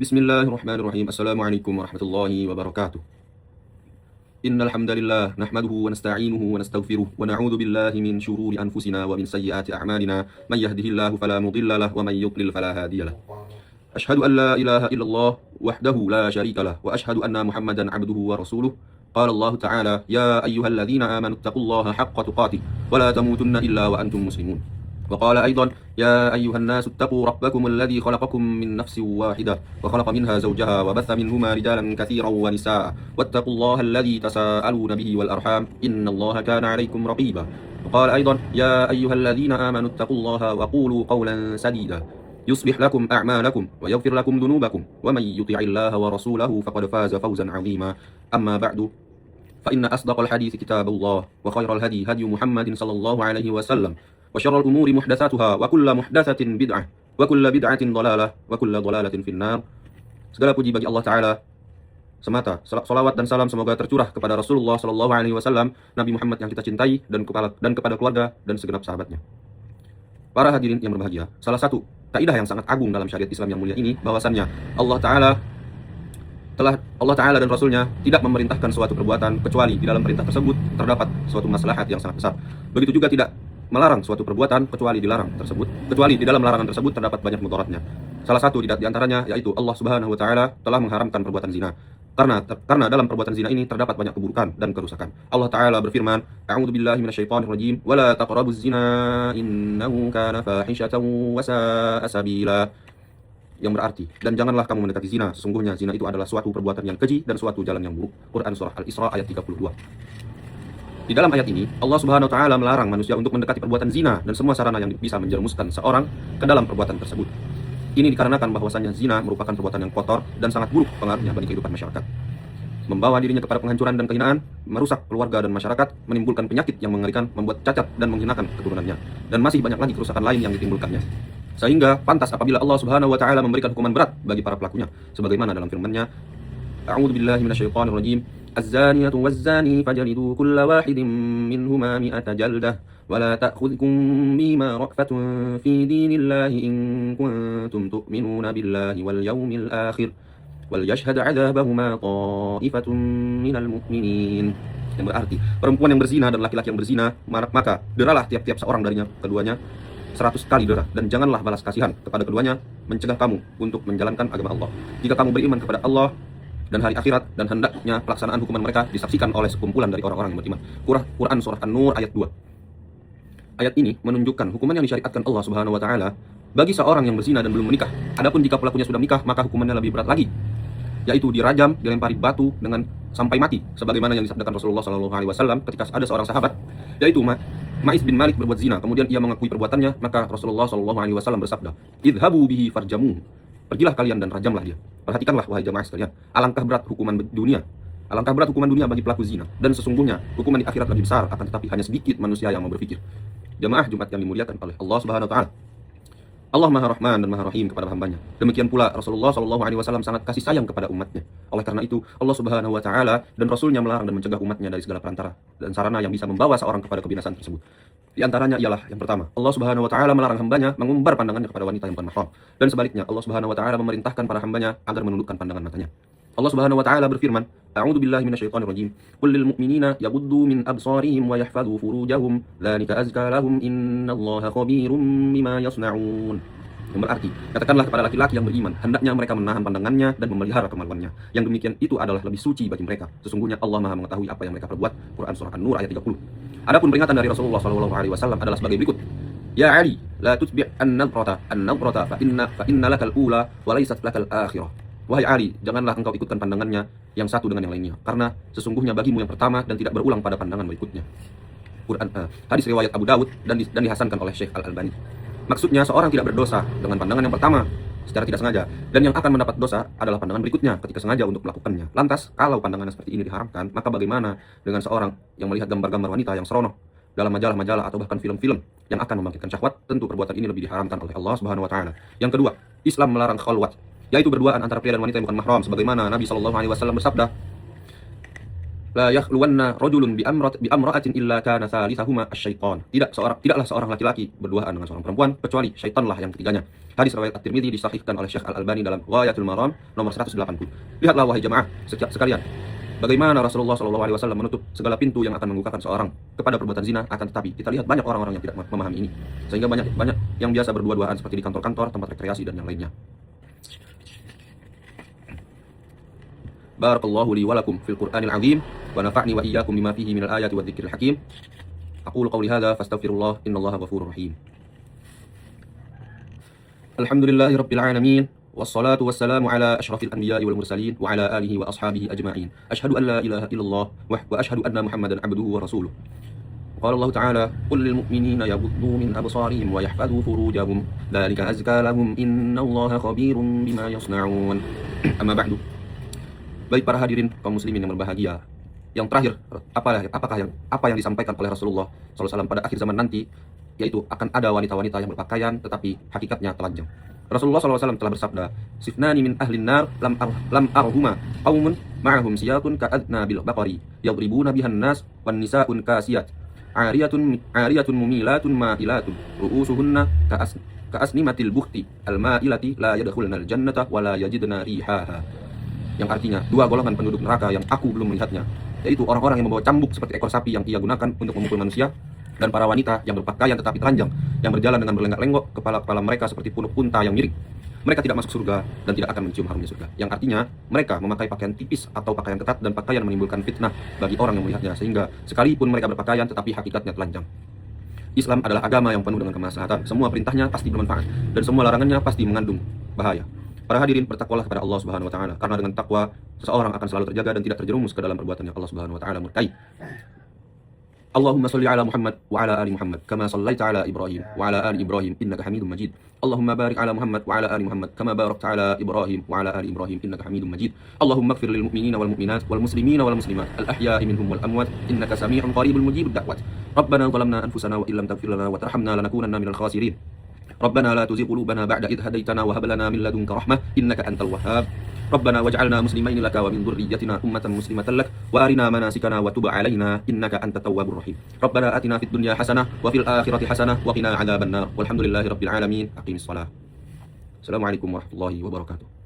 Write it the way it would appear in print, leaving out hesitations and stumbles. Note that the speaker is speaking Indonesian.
Bismillahirrahmanirrahim. Assalamualaikum warahmatullahi wabarakatuh. Innal hamdalillah nahmaduhu wa nasta'inuhu wa nastaghfiruh wa na'udzu billahi min shururi anfusina wa min sayyiati a'malina. May yahdihillahu fala mudilla lahu wa may yudlil fala hadiya lahu. Ashhadu an la ilaha illallah wahdahu la syarika lah wa ashhadu anna Muhammadan 'abduhu wa rasuluh. Qala Allah Ta'ala, ya ayyuhalladzina amanu taqullaha haqqa tuqatih wa la tamutunna illa wa antum muslimun. وقال أيضا يا أيها الناس اتقوا ربكم الذي خلقكم من نفس واحدة وخلق منها زوجها وبث منهما رجالا كثيرا ونساء واتقوا الله الذي تساءلون به والأرحام إن الله كان عليكم رقيبا. وقال أيضا يا أيها الذين آمنوا اتقوا الله وقولوا قولا سديدا يصلح لكم أعمالكم ويغفر لكم ذنوبكم ومن يطع الله ورسوله فقد فاز فوزا عظيما. أما بعد فإن أصدق الحديث كتاب الله وخير الهدي هدي محمد صلى الله عليه وسلم وشر الأمور محدثاتها وكل محدثة بدعة وكل بدعة ضلالة وكل ضلالة في النار. Segala puji bagi Allah Ta'ala semata. Salawat dan salam semoga tercurah kepada Rasulullah Sallallahu Alaihi Wasallam, Nabi Muhammad yang kita cintai, dan kepada keluarga dan segenap sahabatnya. Para hadirin yang berbahagia, salah satu kaidah yang sangat agung dalam syariat Islam yang mulia ini, bahwasannya Allah Ta'ala dan Rasulnya tidak memerintahkan suatu perbuatan kecuali di dalam perintah tersebut terdapat suatu maslahat yang sangat besar. Begitu juga tidak melarang suatu perbuatan kecuali di dalam larangan tersebut terdapat banyak mudaratnya. Salah satu di antaranya yaitu Allah Subhanahu wa taala telah mengharamkan perbuatan zina. Karena dalam perbuatan zina ini terdapat banyak keburukan dan kerusakan. Allah Ta'ala berfirman, A'udzubillahi minasyaitonirrajim, wa la taqrabuz zina innahu kana fahishatan wa sa'a sabila. Yang berarti, dan janganlah kamu mendekati zina, sesungguhnya zina itu adalah suatu perbuatan yang keji dan suatu jalan yang buruk. Quran surah Al-Isra ayat 32. Di dalam ayat ini, Allah Subhanahu wa taala melarang manusia untuk mendekati perbuatan zina dan semua sarana yang bisa menjerumuskan seorang ke dalam perbuatan tersebut. Ini dikarenakan bahwasannya zina merupakan perbuatan yang kotor dan sangat buruk pengaruhnya bagi kehidupan masyarakat. Membawa dirinya kepada penghancuran dan kehinaan, merusak keluarga dan masyarakat, menimbulkan penyakit yang mengerikan, membuat cacat dan menghinakan keturunannya, dan masih banyak lagi kerusakan lain yang ditimbulkannya. Sehingga pantas apabila Allah Subhanahu wa taala memberikan hukuman berat bagi para pelakunya, sebagaimana dalam firman-Nya, A'udzu billahi minasyaitonir rajim. الزانية والزاني فجلدوا كل واحد منهما 100 جلدة ولا تأخذكم بهما رأفة في دين الله إن كنتم تؤمنون بالله واليوم الآخر وليشهد عذابهما طائفة من المؤمنين. Yang berarti perempuan yang berzina dan laki-laki yang berzina, maka deralah tiap-tiap seorang darinya keduanya 100 kali dera, dan janganlah balas kasihan kepada keduanya, mencegah kamu untuk menjalankan agama Allah. Jika kamu beriman kepada Allah dan hari akhirat, dan hendaknya pelaksanaan hukuman mereka disaksikan oleh sekumpulan dari orang-orang yang beriman. Quran surah An-Nur ayat 2. Ayat ini menunjukkan hukuman yang disyariatkan Allah Subhanahu wa taala bagi seorang yang berzina dan belum menikah. Adapun jika pelakunya sudah menikah, maka hukumannya lebih berat lagi, yaitu dirajam, dilempari batu dengan sampai mati, sebagaimana yang disabdakan Rasulullah Sallallahu Alaihi Wasallam ketika ada seorang sahabat, yaitu Ma'is bin Malik berbuat zina, kemudian ia mengakui perbuatannya, maka Rasulullah Sallallahu Alaihi Wasallam bersabda, idhabu bihi farjamu, pergilah kalian dan rajamlah dia. Perhatikanlah wahai jamaah sekalian, alangkah berat hukuman dunia bagi pelaku zina, dan sesungguhnya hukuman di akhirat lebih besar, akan tetapi hanya sedikit manusia yang mau berpikir. Jamaah Jumat yang dimuliakan oleh Allah Subhanahu wa taala, Allah Maha Rahman dan Maha Rahim kepada hambanya. Demikian pula Rasulullah Shallallahu Alaihi Wasallam sangat kasih sayang kepada umatnya. Oleh karena itu Allah Subhanahu Wa Taala dan Rasulnya melarang dan mencegah umatnya dari segala perantara dan sarana yang bisa membawa seorang kepada kebinasaan tersebut. Di antaranya ialah yang pertama, Allah Subhanahu Wa Taala melarang hambanya mengumbar pandangannya kepada wanita yang bukan mahram, dan sebaliknya Allah Subhanahu Wa Taala memerintahkan para hambanya agar menundukkan pandangan matanya. Allah Subhanahu Wa Taala berfirman, A'udzu billahi minasyaitonir rajim. Qul lil mu'minina yaghuddu min absarihim wa yahfadhu furujahum, dzalika azka lahum innallaha khabirum bima yasna'un. Yang berarti, katakanlah kepada laki-laki yang beriman, hendaknya mereka menahan pandangannya dan memelihara kemaluannya. Yang demikian itu adalah lebih suci bagi mereka. Sesungguhnya Allah Maha mengetahui apa yang mereka perbuat. Quran surah An-Nur ayat 30. Adapun peringatan dari Rasulullah Shallallahu Alaihi Wasallam adalah sebagai berikut. Ya Ali, la tutbi' an-nadrata fa inna lakal ula wa laysat lakal akhirah. Wahai Ali, janganlah engkau ikutkan pandangannya yang satu dengan yang lainnya, karena sesungguhnya bagimu yang pertama dan tidak berulang pada pandangan berikutnya. Hadis riwayat Abu Dawud dan dihasankan oleh Syekh Al-Albani. Maksudnya seorang tidak berdosa dengan pandangan yang pertama secara tidak sengaja, dan yang akan mendapat dosa adalah pandangan berikutnya ketika sengaja untuk melakukannya. Lantas, kalau pandangan seperti ini diharamkan, maka bagaimana dengan seorang yang melihat gambar-gambar wanita yang seronok dalam majalah-majalah atau bahkan film-film yang akan membangkitkan syahwat? Tentu perbuatan ini lebih diharamkan oleh Allah Subhanahu wa taala. Yang kedua, Islam melarang khalwat, yaitu berduaan antara pria dan wanita yang bukan mahram, sebagaimana Nabi Shallallahu Alaihi Wasallam bersabda, La yakhluwanna rajulun bi amra'atin illa kana thalithahuma asy-syaitan. Tidaklah seorang laki-laki berduaan dengan seorang perempuan kecuali syaitanlah yang ketiganya. Hadis riwayat At-Tirmidzi disahihkan oleh Syekh Al-Albani dalam Ghayatul Maram nomor 180. Lihatlah wahai jemaah sekalian, bagaimana Rasulullah SAW menutup segala pintu yang akan membukakan seorang kepada perbuatan zina. Akan tetapi kita lihat banyak orang-orang yang tidak memahami ini, sehingga banyak yang biasa berdua-duaan seperti di kantor-kantor, tempat rekreasi dan yang lainnya. Barakallahu li wa lakum fil Qur'anil azim wa nafa'ni wa iyyakum bima fihi minal ayati wadh-dhikril hakim. Aqulu qawli hadza fastaghfirullah innallaha ghafurur rahim. Alhamdulillahi rabbil alamin wassalatu wassalamu ala asyrafil anbiya'i wal mursalin wa ala alihi wa ashabihi ajma'in. Asyhadu an la ilaha illallah wa asyhadu anna Muhammadan abduhu wa rasuluh. Qala Allah Ta'ala, qul lil mu'minina yaghuddu min absarihim wa yahfadhu furujahum dzalika azka lahum innallaha khabirum bima yasna'un. Amma ba'du. Baik para hadirin kaum muslimin yang berbahagia, yang terakhir, apa yang disampaikan oleh Rasulullah SAW pada akhir zaman nanti, yaitu akan ada wanita-wanita yang berpakaian tetapi hakikatnya telanjang. Rasulullah SAW telah bersabda, "Sifnani min ahlin nar lam arhuma qaumun ma'ahum siyatun ka'adna bil baqari yadribuna bihan nas wan nisa'un kasiyat ariyatun mumilatun ma'ilatun ru'usuhunna ka'asnimatil bukhti al-ma'ilati la yadkhulna al-jannata wa la yajidna rihaha." Yang artinya, dua golongan penduduk neraka yang aku belum melihatnya, yaitu orang-orang yang membawa cambuk seperti ekor sapi yang ia gunakan untuk memukul manusia, dan para wanita yang berpakaian tetapi telanjang, yang berjalan dengan berlenggak-lenggok, kepala-kepala mereka seperti punuk unta yang miring. Mereka tidak masuk surga dan tidak akan mencium harumnya surga. Yang artinya, mereka memakai pakaian tipis atau pakaian ketat, dan pakaian menimbulkan fitnah bagi orang yang melihatnya, sehingga sekalipun mereka berpakaian tetapi hakikatnya telanjang. Islam adalah agama yang penuh dengan kemaslahatan. Semua perintahnya pasti bermanfaat, dan semua larangannya pasti mengandung bahaya. Para hadirin, bertakwalah kepada Allah Subhanahu wa taala, karena dengan takwa seseorang akan selalu terjaga dan tidak terjerumus ke dalam perbuatan yang Allah Subhanahu wa taala murkai. Allahumma shalli ala Muhammad wa ala ali Muhammad kama shallaita ala Ibrahim wa ala ali Ibrahim innaka Hamidum Majid. Allahumma barik ala Muhammad wa ala ali Muhammad kama barakta ala Ibrahim wa ala ali Ibrahim innaka Hamidum Majid. Allahumma ighfir lil mu'minina wal mu'minat wal muslimina wal muslimat al ahya'i minhum wal amwat innaka samii'un qaribul mujibud da'wat. Rabbana zalamna anfusana wa illam taghfir lana wa tarhamna lanakunanna minal khasirin. ربنا لا تزغ قلوبنا بعد إذ هديتنا وهب لنا من لدنك رحمة إنك أنت الوهاب ربنا واجعلنا مسلمين لك ومن ذريتنا أمة مسلمة لك وأرنا مناسكنا وتب علينا إنك أنت التواب الرحيم ربنا آتنا في الدنيا حسنة وفي الآخرة حسنة وقنا عذاب النار والحمد لله رب العالمين أقيم الصلاة. السلام عليكم ورحمة الله وبركاته.